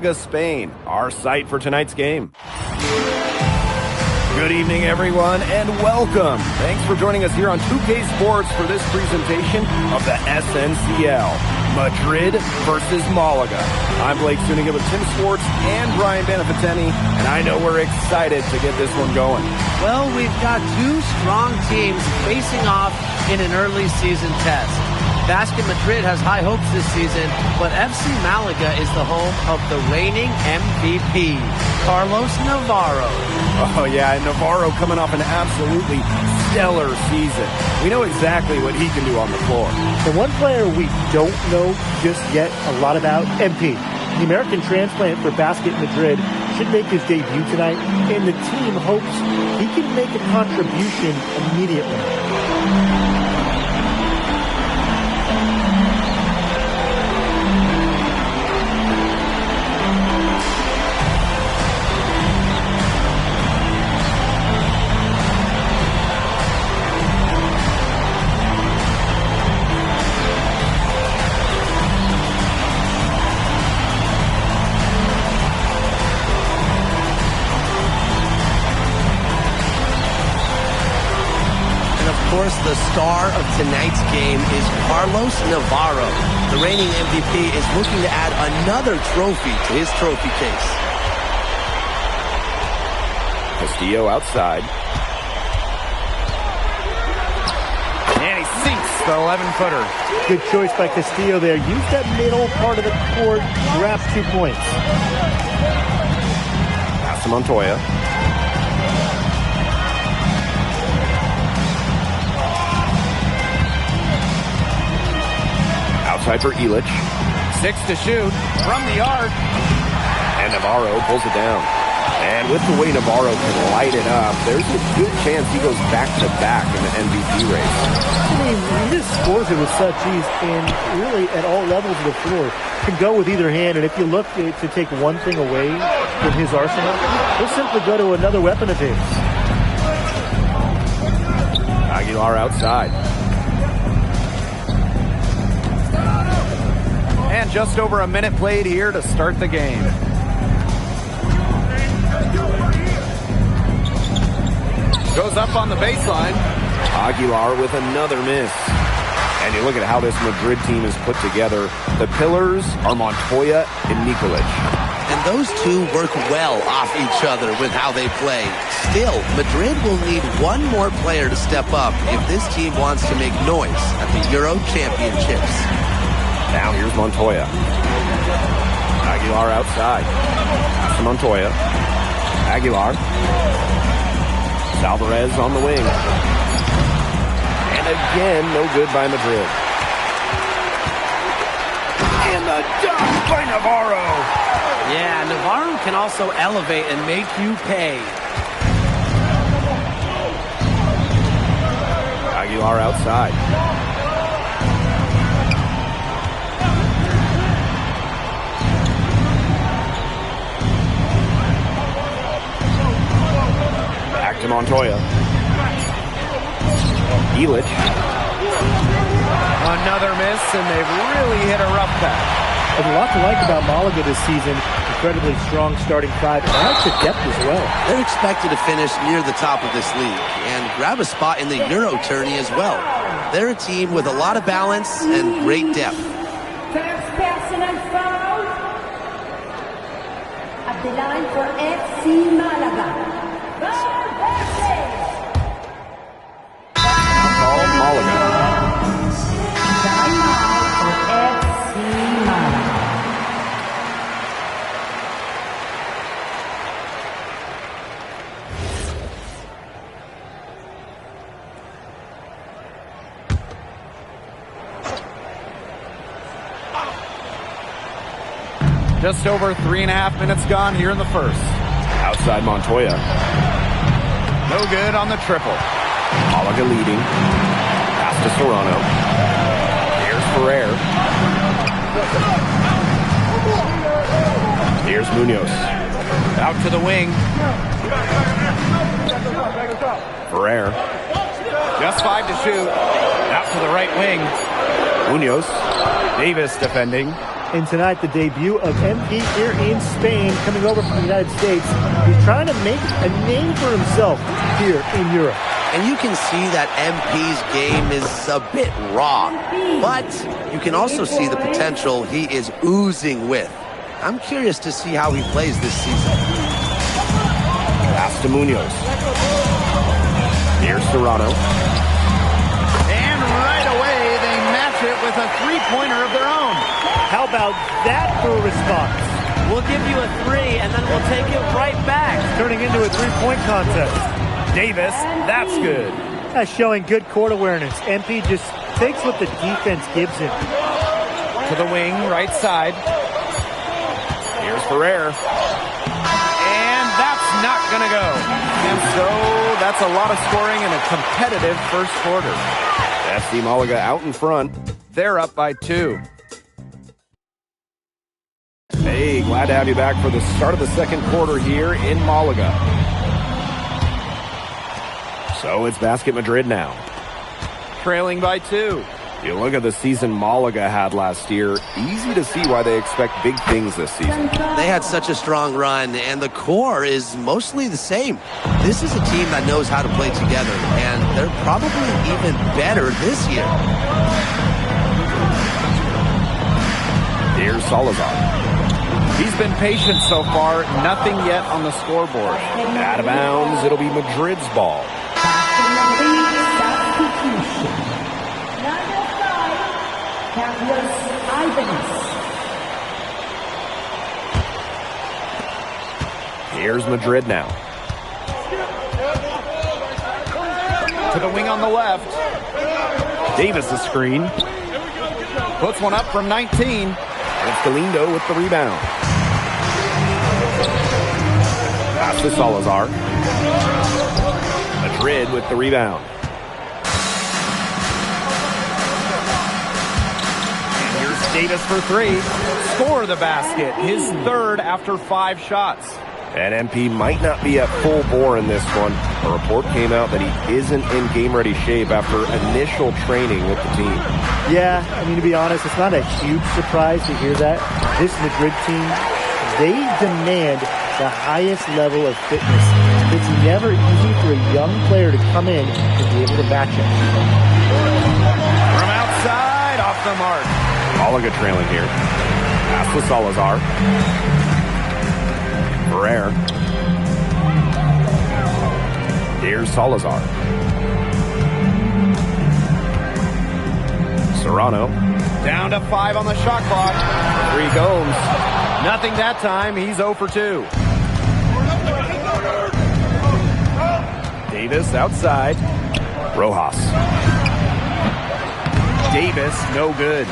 Spain, our site for tonight's game. Good evening, everyone, and welcome. Thanks for joining us here on 2K Sports for this presentation of the SNCL, Madrid versus Malaga. I'm Blake Suniga with Tim Swartz and Brian Beneficeni, and I know we're excited to get this one going. Well, we've got two strong teams facing off in an early season test. Basket Madrid has high hopes this season, but FC Malaga is the home of the reigning MVP, Carlos Navarro. Oh, yeah, and Navarro coming off an absolutely stellar season. We know exactly what he can do on the floor. The one player we don't know just yet a lot about, MP. The American transplant for Basket Madrid should make his debut tonight, and the team hopes he can make a contribution immediately. Of course, the star of tonight's game is Carlos Navarro. The reigning MVP is looking to add another trophy to his trophy case. Castillo outside. And he sinks the 11-footer. Good choice by Castillo there. Use that middle part of the court, grab 2 points. Pass to Montoya. Outside for Illich. 6 to shoot from the arc. And Navarro pulls it down. And with the way Navarro can light it up, there's a good chance he goes back-to-back in the MVP race. I mean, he just scores it with such ease, and really at all levels of the floor. Can go with either hand, and if you look to take one thing away from his arsenal, he'll simply go to another weapon of his. Aguilar outside. And just over a minute played here to start the game. Goes up on the baseline. Aguilar with another miss. And you look at how this Madrid team is put together. The pillars are Montoya and Nikolic. And those two work well off each other with how they play. Still, Madrid will need one more player to step up if this team wants to make noise at the Euro Championships. Now here's Montoya. Aguilar outside. Pass to Montoya. Aguilar. Alvarez on the wing. And again, no good by Madrid. And the dunk by Navarro. Yeah, Navarro can also elevate and make you pay. Aguilar outside. To Montoya. Illich. Another miss, and they've really hit a rough patch. There's a lot to like about Malaga this season. Incredibly strong starting five, and I like the depth as well. They're expected to finish near the top of this league and grab a spot in the Euro tourney as well. They're a team with a lot of balance and great depth. First personal foul at the line for FC Malaga. Just over 3.5 minutes gone here in the first. Outside Montoya. No good on the triple. Malaga leading. Pass to Serrano. Here's Ferrer. Here's Munoz. Out to the wing. Ferrer. Just 5 to shoot. Out to the right wing. Munoz. Davis defending. And tonight, the debut of MP here in Spain, coming over from the United States. He's trying to make a name for himself here in Europe. And you can see that MP's game is a bit raw, but you can also see the potential he is oozing with. I'm curious to see how he plays this season. Pass to Munoz. Here's Serrano. And right away, they match it with a three-pointer of their own. How about that for a response? We'll give you a 3, and then we'll take it right back. Turning into a three-point contest. Davis, that's good. That's showing good court awareness. MP just takes what the defense gives him. To the wing, right side. Here's Ferrer. And that's not going to go. And so that's a lot of scoring in a competitive first quarter. FC Malaga out in front. They're up by 2. Hey, glad to have you back for the start of the second quarter here in Malaga. So it's Basket Madrid now. Trailing by 2. You look at the season Malaga had last year, easy to see why they expect big things this season. They had such a strong run, and the core is mostly the same. This is a team that knows how to play together, and they're probably even better this year. Here's Salazar. He's been patient so far, nothing yet on the scoreboard. Out of bounds, it'll be Madrid's ball. Here's Madrid now. To the wing on the left. Davis a screen. Puts one up from 19. It's Galindo with the rebound. Pass to Salazar. Madrid with the rebound. And here's Davis for 3. Score the basket. His third after 5 shots. And MP might not be at full bore in this one. A report came out that he isn't in game-ready shape after initial training with the team. Yeah, I mean, to be honest, it's not a huge surprise to hear that. This Madrid team, they demand the highest level of fitness. It's never easy for a young player to come in and be able to match it. From outside, off the mark. Malaga trailing here. Pass to Salazar. Ferrer. Here's Salazar. Serrano. Down to 5 on the shot clock. 3 goes. Nothing that time. He's 0 for 2. Davis outside. Rojas. Davis, no good.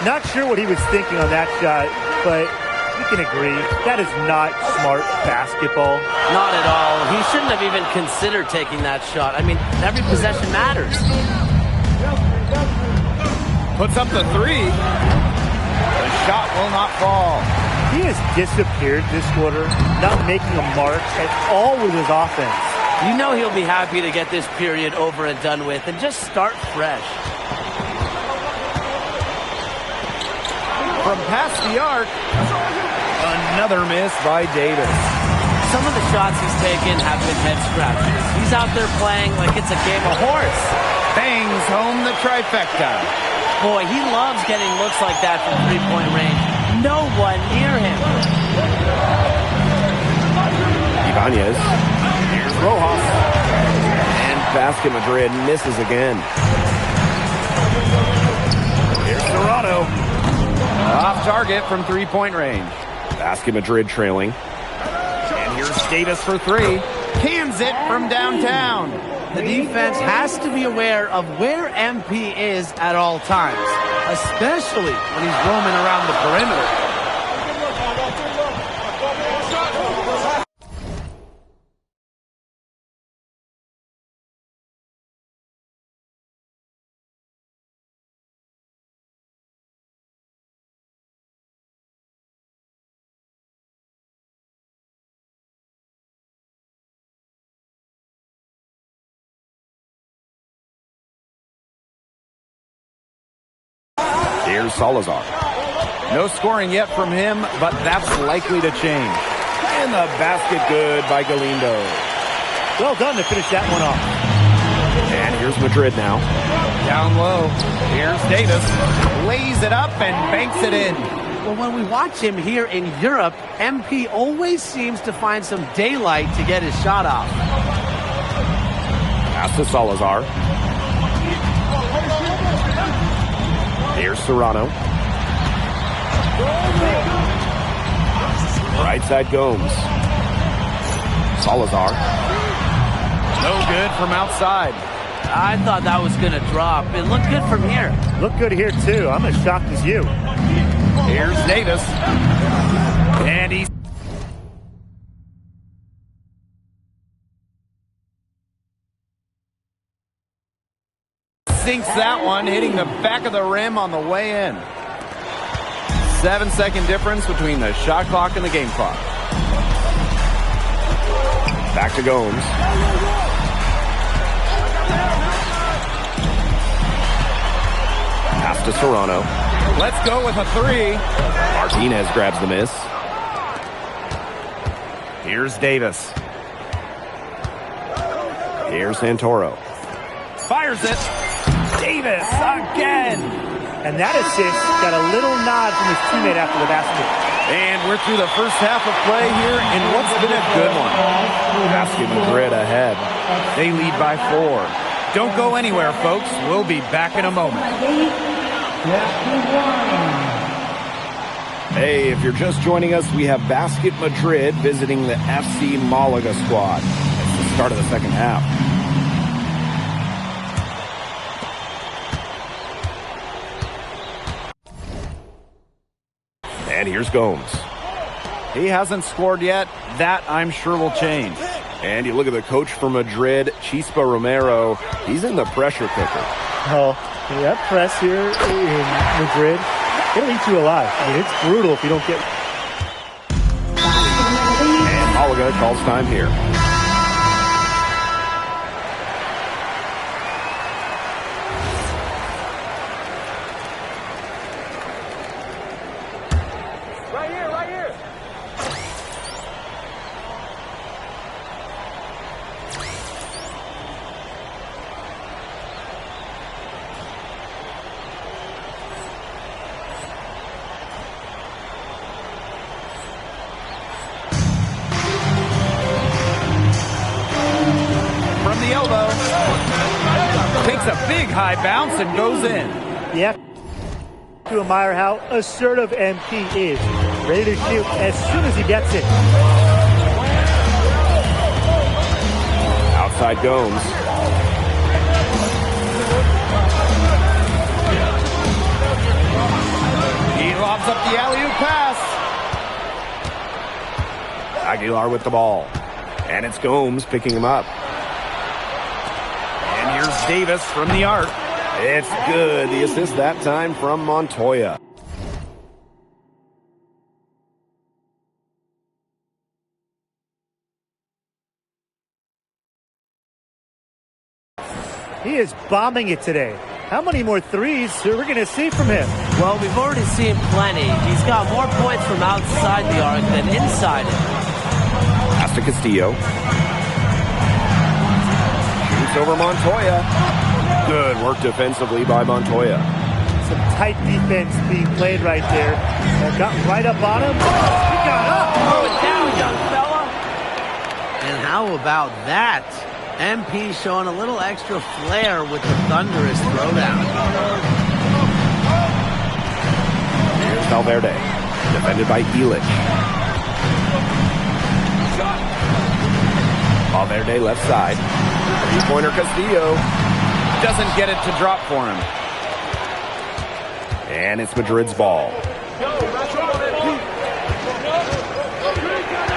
Not sure what he was thinking on that shot, but we can agree that is not smart basketball. Not at all. He shouldn't have even considered taking that shot. I mean, every possession matters. Puts up the 3. The shot will not fall. He has disappeared this quarter, not making a mark at all with his offense. You know he'll be happy to get this period over and done with and just start fresh. From past the arc, another miss by Davis. Some of the shots he's taken have been head scratchers. He's out there playing like it's a game of horse. Bangs home the trifecta. Boy, he loves getting looks like that from three-point range. No one near him. Ibanez. Here's Rojas. And Basket Madrid misses again. Here's Serrano. Off target from three-point range. Basket Madrid trailing. And here's Davis for 3. Cans it from downtown. The defense has to be aware of where MP is at all times, especially when he's roaming around the perimeter. Here's Salazar. No scoring yet from him, but that's likely to change. And the basket good by Galindo. Well done to finish that one off. And here's Madrid now. Down low. Here's Davis. Lays it up and banks it in. Well, when we watch him here in Europe, MP always seems to find some daylight to get his shot off. Pass to Salazar. Here's Serrano. Right side Gomes. Salazar. No good from outside. I thought that was going to drop. It looked good from here. Look good here, too. I'm as shocked as you. Here's Davis. And he sinks that one, hitting the back of the rim on the way in. 7-second difference between the shot clock and the game clock. Back to Gomes. Pass to Serrano. Let's go with a three. Martinez grabs the miss. Here's Davis. Here's Santoro. Fires it. Davis again. And that assist got a little nod from his teammate after the basket. And we're through the first half of play here in what's been a good one. Basket Madrid ahead. They lead by 4. Don't go anywhere, folks. We'll be back in a moment. Hey, if you're just joining us, we have Basket Madrid visiting the FC Malaga squad. It's the start of the second half. And here's Gomes. He hasn't scored yet. That, I'm sure, will change. And you look at the coach for Madrid, Chispa Romero. He's in the pressure cooker. Oh, that press here in Madrid, it'll eat you alive. I mean, it's brutal if you don't get... And Malaga calls time here. Takes a big high bounce and goes in. You have to admire how assertive MP is. Ready to shoot as soon as he gets it. Outside Gomes. He lobs up the alley-oop pass. Aguilar with the ball. And it's Gomes picking him up. And here's Davis from the arc. It's good. The assist that time from Montoya. He is bombing it today. How many more threes are we going to see from him? Well, we've already seen plenty. He's got more points from outside the arc than inside it. Pass to Castillo. Shoots over Montoya. Good work defensively by Montoya. Some tight defense being played right there. Got right up on him. He got up. Throw it down, young fella. And how about that? MP showing a little extra flair with the thunderous throwdown. Here's Valverde. Defended by Elic. Valverde left side. Three-pointer Castillo. Doesn't get it to drop for him. And it's Madrid's ball.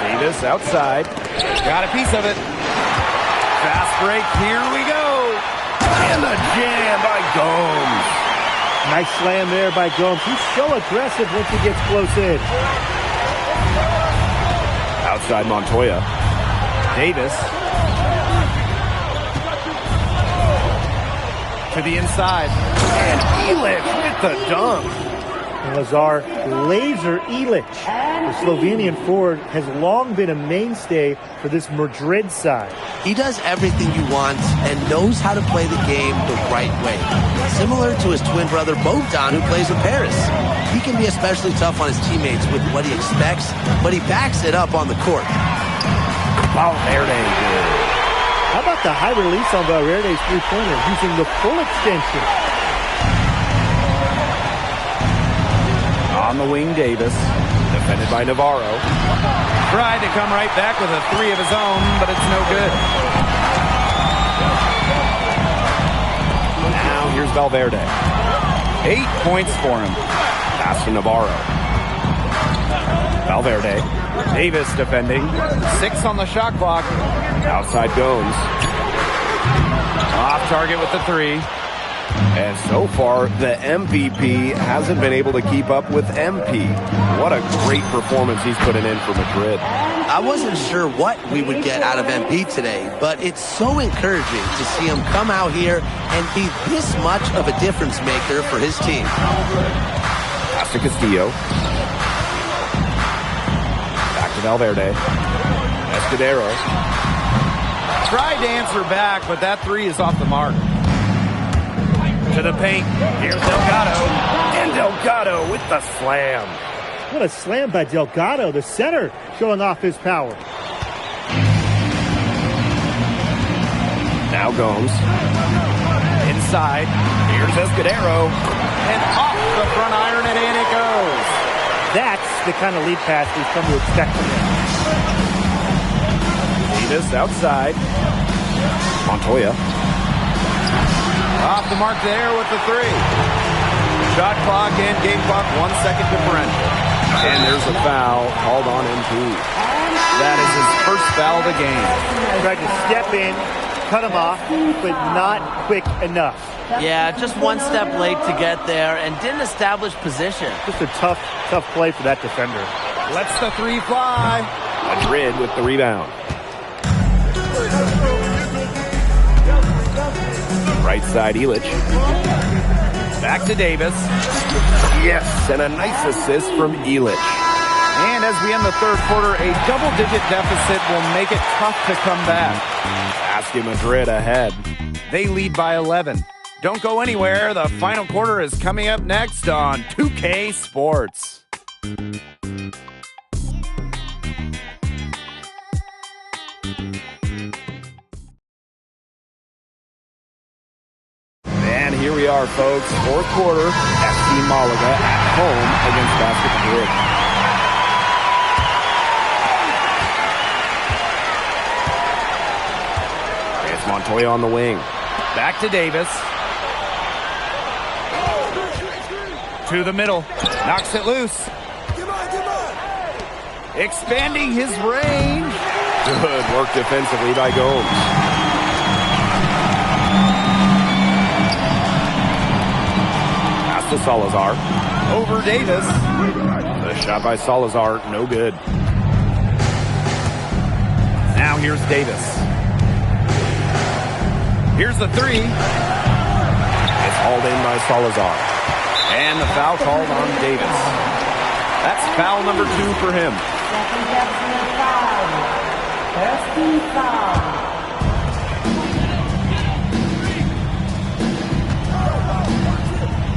Davis outside. Got a piece of it. Fast break. Here we go. And the jam by Gomes. Nice slam there by Gomes. He's so aggressive once he gets close in. Outside Montoya. Davis. To the inside. And Elic with the dunk. And Lazar laser Ilic. The Slovenian forward has long been a mainstay for this Madrid side. He does everything you want and knows how to play the game the right way. Similar to his twin brother Bogdan, who plays in Paris. He can be especially tough on his teammates with what he expects, but he backs it up on the court. Valverde good. How about the high release on Valverde's three-pointer using the full extension? On the wing, Davis, defended by Navarro. Tried to come right back with a three of his own, but it's no good. Now here's Valverde. 8 points for him. Pass to Navarro. Valverde. Davis defending. 6 on the shot clock. Outside Gomes. Off target with the three. And so far, the MVP hasn't been able to keep up with MP. What a great performance he's putting in for Madrid. I wasn't sure what we would get out of MP today, but it's so encouraging to see him come out here and be this much of a difference maker for his team. Pass to Castillo. Back to Valverde. Escudero. Tried to answer back, but that three is off the mark. To the paint. Here's Delgado. And Delgado with the slam. What a slam by Delgado, the center, showing off his power. Now Gomes. Inside. Here's Escudero. And off the front iron, and in it goes. That's the kind of lead pass we've come to expect from him. Davis outside. Montoya. Off the mark there with the three. Shot clock and game clock, 1 second differential. And there's a foul called on MP. That is his first foul of the game. Tried to step in, cut him off, but not quick enough. Yeah, just one step late to get there and didn't establish position. Just a tough play for that defender. Lets the three fly. Madrid with the rebound. Right side, Ilic. Back to Davis. Yes, and a nice assist from Ilic. And as we end the third quarter, a double-digit deficit will make it tough to come back. Basket Madrid ahead. They lead by 11. Don't go anywhere. The final quarter is coming up next on 2K Sports. And here we are, folks. Fourth quarter, FC Malaga at home against Basket Madrid. It's Montoya on the wing. Back to Davis. To the middle. Knocks it loose. Expanding his range. Good work defensively by Gomes. To Salazar. Over Davis. The shot by Salazar, no good. Now here's Davis. Here's the three. It's hauled in by Salazar. And the foul called on Davis. That's foul number 2 for him. Second personal foul. First team foul.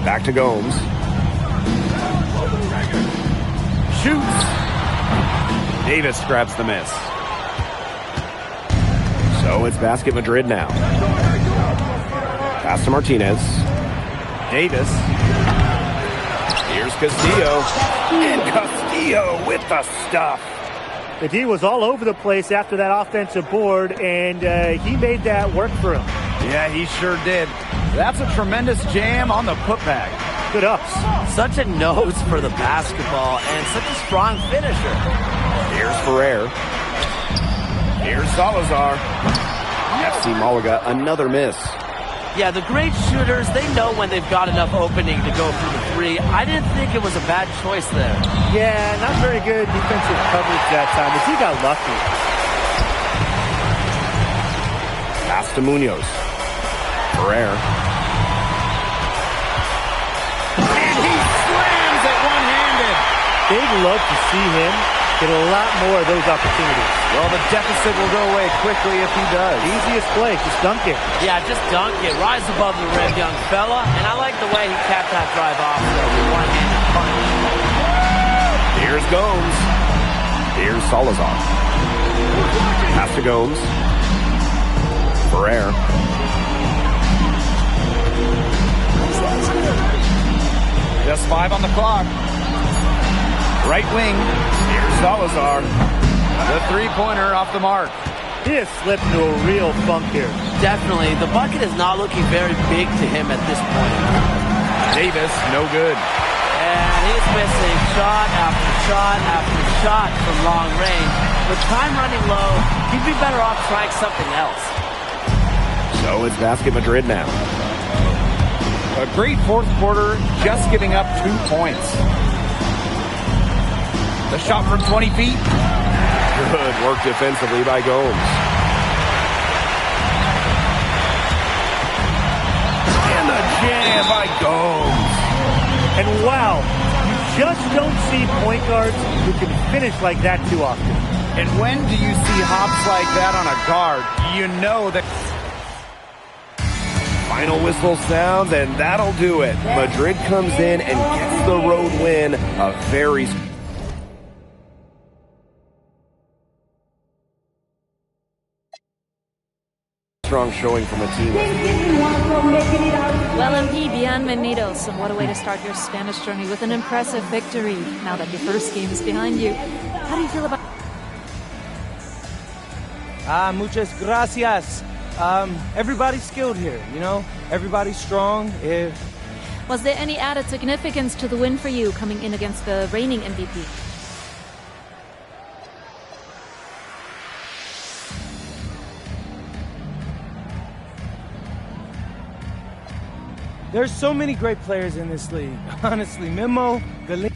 Back to Gomes. Shoots. Davis grabs the miss. So it's Basket Madrid now. Pass to Martinez. Davis. Here's Castillo. And Castillo with the stuff. The D was all over the place after that offensive board, and he made that work for him. Yeah, he sure did. That's a tremendous jam on the putback. Good ups. Such a nose for the basketball and such a strong finisher. Here's Ferrer. Here's Salazar. FC Malaga, another miss. Yeah, the great shooters, they know when they've got enough opening to go for the three. I didn't think it was a bad choice there. Yeah, not very good defensive coverage that time, but he got lucky. Pass to Munoz. Ferrer. And he slams it They'd love to see him get a lot more of those opportunities. Well, the deficit will go away quickly if he does. Easiest play, just dunk it. Yeah, just dunk it. Rise above the rim, young fella. And I like the way he capped that drive off with one-handed punch. Here's Gomes. Here's Salazar. Pass to Gomes. Ferrer. Just 5 on the clock. Right wing. Here's Salazar. The three-pointer off the mark. He has slipped into a real funk here. Definitely. The bucket is not looking very big to him at this point. Davis, no good. And he's missing shot after shot after shot from long range. With time running low, he'd be better off trying something else. So it's Basket Madrid now. A great fourth quarter, just giving up 2 points. The shot from 20 feet. Good work defensively by Gomes. And the jam by Gomes. And wow, you just don't see point guards who can finish like that too often. And when do you see hops like that on a guard? You know that. Final whistle sounds, and that'll do it. Madrid comes in and gets the road win. A very strong showing from a team. Well, MP, bienvenidos, and what a way to start your Spanish journey with an impressive victory. Now that your first game is behind you, how do you feel about... Muchas gracias. Everybody's skilled here, you know? Everybody's strong. Was there any added significance to the win for you coming in against the reigning MVP? There's so many great players in this league. Honestly, Memo, Galin.